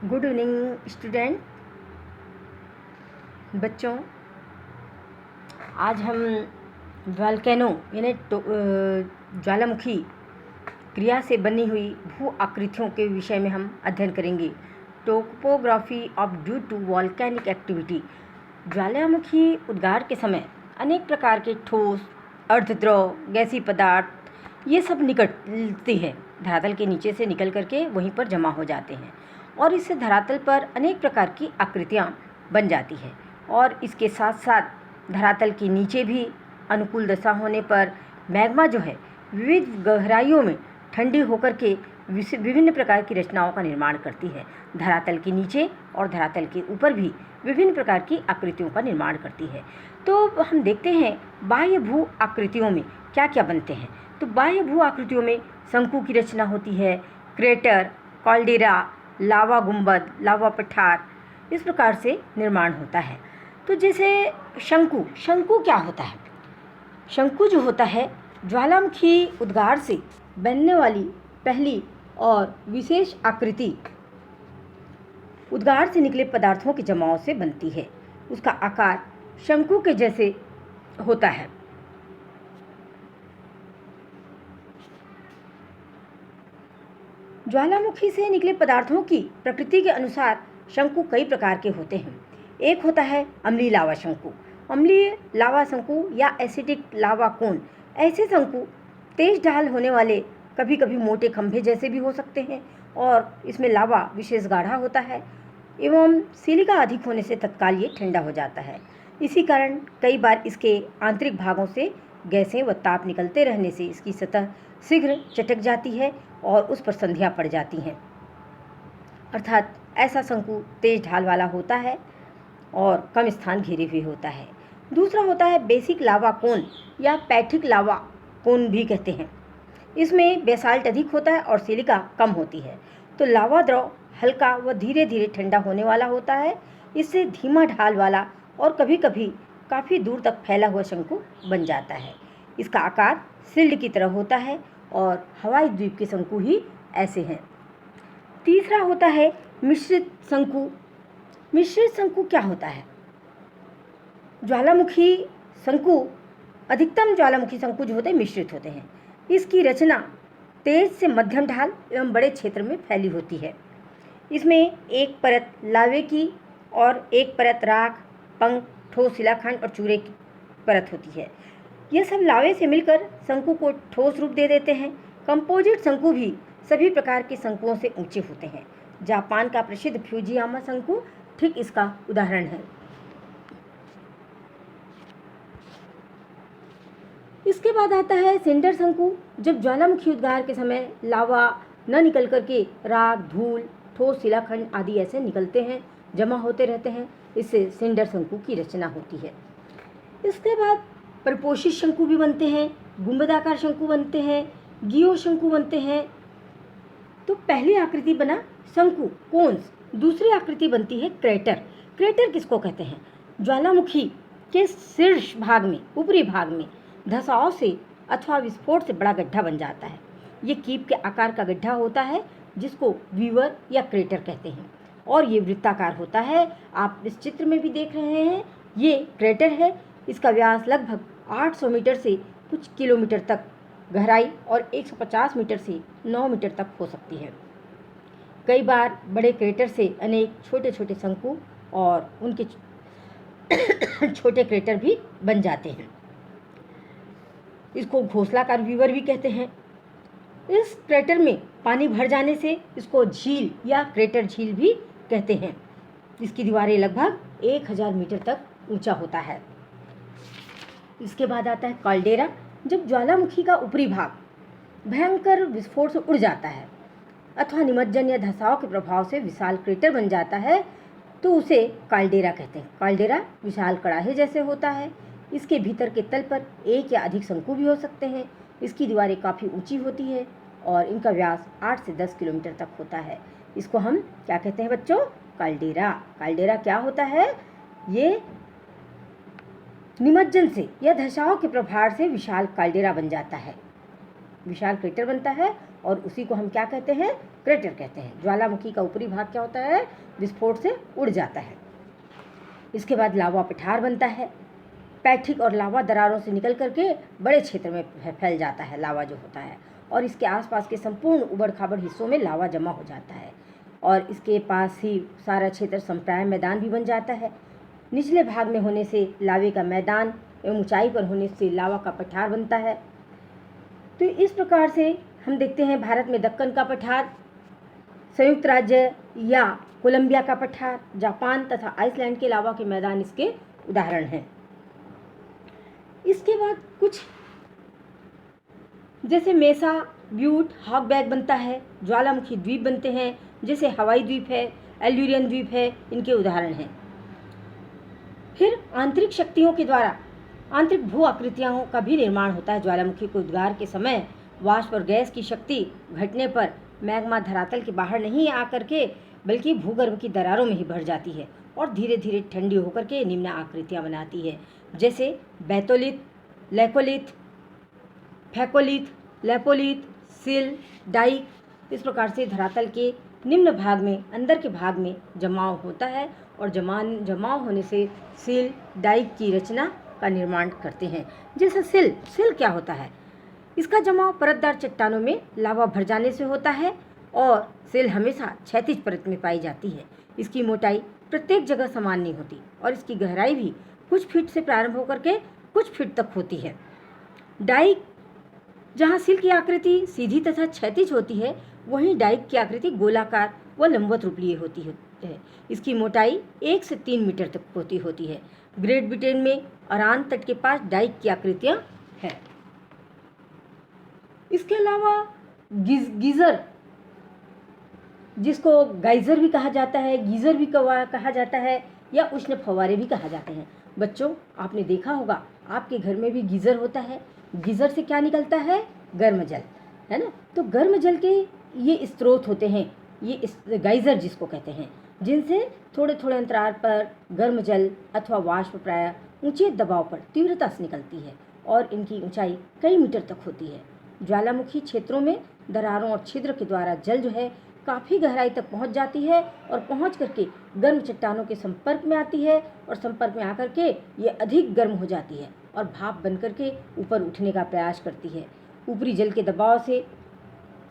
Good evening student बच्चों। आज हम वॉल्केनो यानी ज्वालामुखी क्रिया से बनी हुई भू आकृतियों के विषय में हम अध्ययन करेंगे। Topography of due to volcanic activity. ज्वालामुखी उद्गार के समय अनेक प्रकार के ठोस, अर्धद्रव, गैसीय पदार्थ ये सब निकलती है, धरातल के नीचे से निकल करके वहीं पर जमा हो जाते हैं और इससे धरातल पर अनेक प्रकार की आकृतियाँ बन जाती है। और इसके साथ साथ धरातल के नीचे भी अनुकूल दशा होने पर मैग्मा जो है विविध गहराइयों में ठंडी होकर के विभिन्न प्रकार की रचनाओं का निर्माण करती है। धरातल के नीचे और धरातल के ऊपर भी विभिन्न प्रकार की आकृतियों का निर्माण करती है। तो हम देखते हैं बाह्य भू आकृतियों में क्या क्या बनते हैं। तो बाह्य भू आकृतियों में शंकु की रचना होती है, क्रेटर, कॉल्डेरा, लावा गुंबद, लावा पठार, इस प्रकार से निर्माण होता है। तो जैसे शंकु क्या होता है? शंकु जो होता है ज्वालामुखी उद्गार से बनने वाली पहली और विशेष आकृति उद्गार से निकले पदार्थों के जमाव से बनती है। उसका आकार शंकु के जैसे होता है। ज्वालामुखी से निकले पदार्थों की प्रकृति के अनुसार शंकु कई प्रकार के होते हैं। एक होता है अम्लीय लावा शंकु। अम्लीय लावा शंकु या एसिडिक लावा कोन। ऐसे शंकु तेज ढाल होने वाले, कभी कभी मोटे खंभे जैसे भी हो सकते हैं और इसमें लावा विशेष गाढ़ा होता है एवं सिलिका अधिक होने से तत्काल ये ठंडा हो जाता है। इसी कारण कई बार इसके आंतरिक भागों से गैसें व ताप निकलते रहने से इसकी सतह शीघ्र चटक जाती है और उस पर संधियाँ पड़ जाती हैं। अर्थात ऐसा शंकु तेज ढाल वाला होता है और कम स्थान घेरे हुए होता है। दूसरा होता है बेसिक लावा कोन या पैठिक लावा कोन भी कहते हैं। इसमें बेसाल्ट अधिक होता है और सिलिका कम होती है। तो लावा द्रव हल्का व धीरे धीरे ठंडा होने वाला होता है। इससे धीमा ढाल वाला और कभी कभी काफ़ी दूर तक फैला हुआ शंकु बन जाता है। इसका आकार शिल्ड की तरह होता है और हवाई द्वीप के शंकु ही ऐसे हैं। तीसरा होता है मिश्रित शंकु। मिश्रित शंकु क्या होता है? ज्वालामुखी शंकु, अधिकतम ज्वालामुखी शंकु जो होते हैं मिश्रित होते हैं। इसकी रचना तेज से मध्यम ढाल एवं बड़े क्षेत्र में फैली होती है। इसमें एक परत लावे की और एक परत राख, पंख, ठोस शिलाखंड और चूरे की परत होती है। यह सब लावे से मिलकर शंकु को ठोस रूप दे देते हैं। कंपोजिट शंकु भी सभी प्रकार के शंकुओं से ऊंचे होते हैं। जापान का प्रसिद्ध फ्यूजियामा शंकु ठीक इसका उदाहरण है। इसके बाद आता है सिंडर शंकु। जब ज्वालामुखी उद्गार के समय लावा न निकल करके राख, धूल, ठोस शिलाखंड आदि ऐसे निकलते हैं, जमा होते रहते हैं, इससे सिंडर शंकु की रचना होती है। इसके बाद प्रपोषित शंकु भी बनते हैं, गुंबदाकार शंकु बनते हैं, गियो शंकु बनते हैं। तो पहली आकृति बना शंकु कोन्स, दूसरी आकृति बनती है क्रेटर। क्रेटर किसको कहते हैं? ज्वालामुखी के शीर्ष भाग में, ऊपरी भाग में धसाव से अथवा विस्फोट से बड़ा गड्ढा बन जाता है। ये कीप के आकार का गड्ढा होता है जिसको वीवर या क्रेटर कहते हैं और ये वृत्ताकार होता है। आप इस चित्र में भी देख रहे हैं, ये क्रेटर है। इसका व्यास लगभग 800 मीटर से कुछ किलोमीटर तक, गहराई और 150 मीटर से 9 मीटर तक हो सकती है। कई बार बड़े क्रेटर से अनेक छोटे छोटे शंकु और उनके छोटे क्रेटर भी बन जाते हैं। इसको घोंसलाकार वीवर भी कहते हैं। इस क्रेटर में पानी भर जाने से इसको झील या क्रेटर झील भी कहते हैं। इसकी दीवारें लगभग 1000 मीटर तक ऊंचा होता है। इसके बाद आता है कॉल्डेरा। जब ज्वालामुखी का ऊपरी भाग भयंकर विस्फोट से उड़ जाता है अथवा निमज्जन या धसाव के प्रभाव से विशाल क्रेटर बन जाता है तो उसे कॉल्डेरा कहते हैं। कॉल्डेरा विशाल कड़ाहे जैसे होता है। इसके भीतर के तल पर एक या अधिक शंकु भी हो सकते हैं। इसकी दीवारें काफ़ी ऊंची होती है और इनका व्यास 8 से 10 किलोमीटर तक होता है। इसको हम क्या कहते हैं बच्चों? कॉल्डेरा। कॉल्डेरा क्या होता है? ये निमज्जन से या धसाव के प्रभाव से विशाल कॉल्डेरा बन जाता है, विशाल क्रेटर बनता है और उसी को हम क्या कहते हैं, क्रेटर कहते हैं। ज्वालामुखी का ऊपरी भाग क्या होता है, विस्फोट से उड़ जाता है। इसके बाद लावा पठार बनता है। पैठिक और लावा दरारों से निकल करके बड़े क्षेत्र में फैल जाता है लावा जो होता है, और इसके आसपास के संपूर्ण उबड़ खाबड़ हिस्सों में लावा जमा हो जाता है, और इसके पास ही सारा क्षेत्र संप्राय मैदान भी बन जाता है। निचले भाग में होने से लावे का मैदान एवं ऊंचाई पर होने से लावा का पठार बनता है। तो इस प्रकार से हम देखते हैं भारत में दक्कन का पठार, संयुक्त राज्य या कोलंबिया का पठार, जापान तथा आइसलैंड के लावा के मैदान इसके उदाहरण हैं। इसके बाद कुछ जैसे मेसा, ब्यूट, हॉकबैक बनता है, ज्वालामुखी द्वीप बनते हैं जैसे हवाई द्वीप है, एल्यूरियन द्वीप है, इनके उदाहरण हैं। फिर आंतरिक शक्तियों के द्वारा आंतरिक भू आकृतियों का भी निर्माण होता है। ज्वालामुखी के उद्गार के समय वाष्प और गैस की शक्ति घटने पर मैग्मा धरातल के बाहर नहीं आकर के बल्कि भूगर्भ की दरारों में ही भर जाती है और धीरे धीरे ठंडी होकर के निम्न आकृतियाँ बनाती है, जैसे बैतोलिथ, लैकोलिथ, फैकोलिथ, लेपोलिथ, सिल, डाइक। इस प्रकार से धरातल के निम्न भाग में, अंदर के भाग में जमाव होता है और जमाव होने से सिल, डाइक की रचना का निर्माण करते हैं। जैसे सिल क्या होता है, इसका जमाव परतदार चट्टानों में लावा भर जाने से होता है और सिल हमेशा क्षैतिज परत में पाई जाती है। इसकी मोटाई प्रत्येक जगह समान नहीं होती और इसकी गहराई भी कुछ फीट से प्रारंभ होकर के कुछ फीट तक होती है। डाइक, जहाँ सिल की आकृति सीधी तथा क्षैतिज होती है, वहीं डाइक की आकृति गोलाकार व लंबवत रूप लिए होती है। इसकी मोटाई 1 से 3 मीटर तक होती है। ग्रेट ब्रिटेन में अरान तट के पास डाइक की आकृतियाँ हैं। इसके अलावा गीजर, जिसको गाइजर भी कहा जाता है, गीजर भी कहा जाता है या उष्ण फव्वारे भी कहा जाते हैं। बच्चों, आपने देखा होगा आपके घर में भी गीजर होता है। गीजर से क्या निकलता है, गर्म जल, है ना। तो गर्म जल के ये स्रोत होते हैं, ये गाइजर जिसको कहते हैं, जिनसे थोड़े थोड़े अंतराल पर गर्म जल अथवा वाष्प प्रायः ऊंचे दबाव पर तीव्रता से निकलती है और इनकी ऊंचाई कई मीटर तक होती है। ज्वालामुखी क्षेत्रों में दरारों और छिद्र के द्वारा जल जो है काफ़ी गहराई तक पहुंच जाती है और पहुंच करके गर्म चट्टानों के संपर्क में आती है और संपर्क में आकर के ये अधिक गर्म हो जाती है और भाप बन करके ऊपर उठने का प्रयास करती है। ऊपरी जल के दबाव से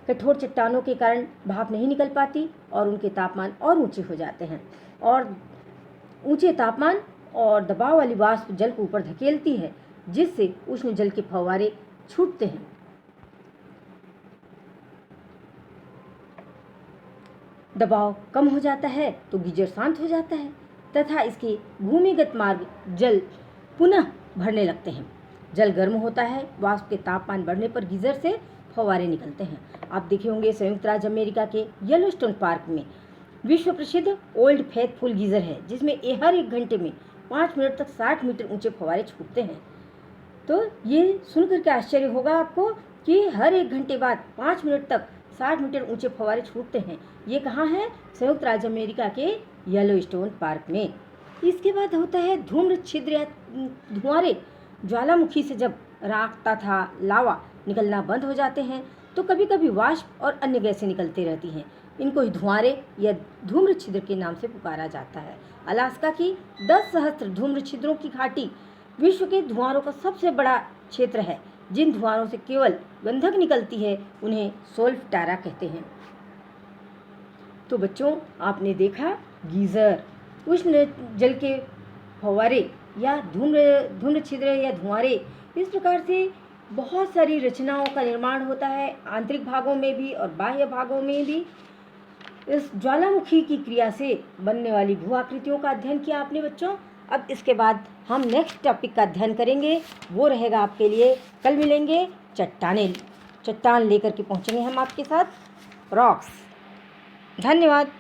कठोर चट्टानों के कारण भाप नहीं निकल पाती और उनके तापमान और ऊंचे हो जाते हैं और ऊंचे तापमान और दबाव वाली वाष्प जल को ऊपर धकेलती है, जिससे उष्ण जल के फव्वारे छूटते हैं। दबाव कम हो जाता है तो गीजर शांत हो जाता है तथा इसके भूमिगत मार्ग जल पुनः भरने लगते हैं। जल गर्म होता है, वाष्प के तापमान बढ़ने पर गीजर से फव्वारे निकलते हैं। आप देखे होंगे संयुक्त राज्य अमेरिका के येलोस्टोन पार्क में विश्व प्रसिद्ध ओल्ड फेथफुल गीजर है, जिसमें हर 1 घंटे में 5 मिनट तक 60 मीटर ऊंचे फव्वारे छूटते हैं। तो ये सुनकर के आश्चर्य होगा आपको कि हर 1 घंटे बाद 5 मिनट तक 60 मीटर ऊंचे फव्वारे छूटते हैं। ये कहाँ है, संयुक्त राज्य अमेरिका के येलोस्टोन पार्क में। इसके बाद होता है धूम्र छिद्र या धुआंरे। ज्वालामुखी से जब राख तथा लावा निकलना बंद हो जाते हैं तो कभी कभी वाष्प और अन्य गैसें निकलती रहती हैं। इनको ही धुआंरे या धूम्र छिद्र के नाम से पुकारा जाता है। अलास्का की 10 सहस्त्र धूम्र छिद्रों की घाटी विश्व के धुआंरों का सबसे बड़ा क्षेत्र है। जिन धुआंरों से केवल गंधक निकलती है उन्हें सोल्फटारा कहते हैं। तो बच्चों, आपने देखा गीजर, उष्ण जल के फव्वारे या धूम्र छिद्र या धुआंरे, इस प्रकार से बहुत सारी रचनाओं का निर्माण होता है, आंतरिक भागों में भी और बाह्य भागों में भी। इस ज्वालामुखी की क्रिया से बनने वाली भू आकृतियों का अध्ययन किया आपने बच्चों। अब इसके बाद हम नेक्स्ट टॉपिक का अध्ययन करेंगे, वो रहेगा आपके लिए, कल मिलेंगे चट्टान लेकर के पहुँचेंगे हम आपके साथ, रॉक्स। धन्यवाद।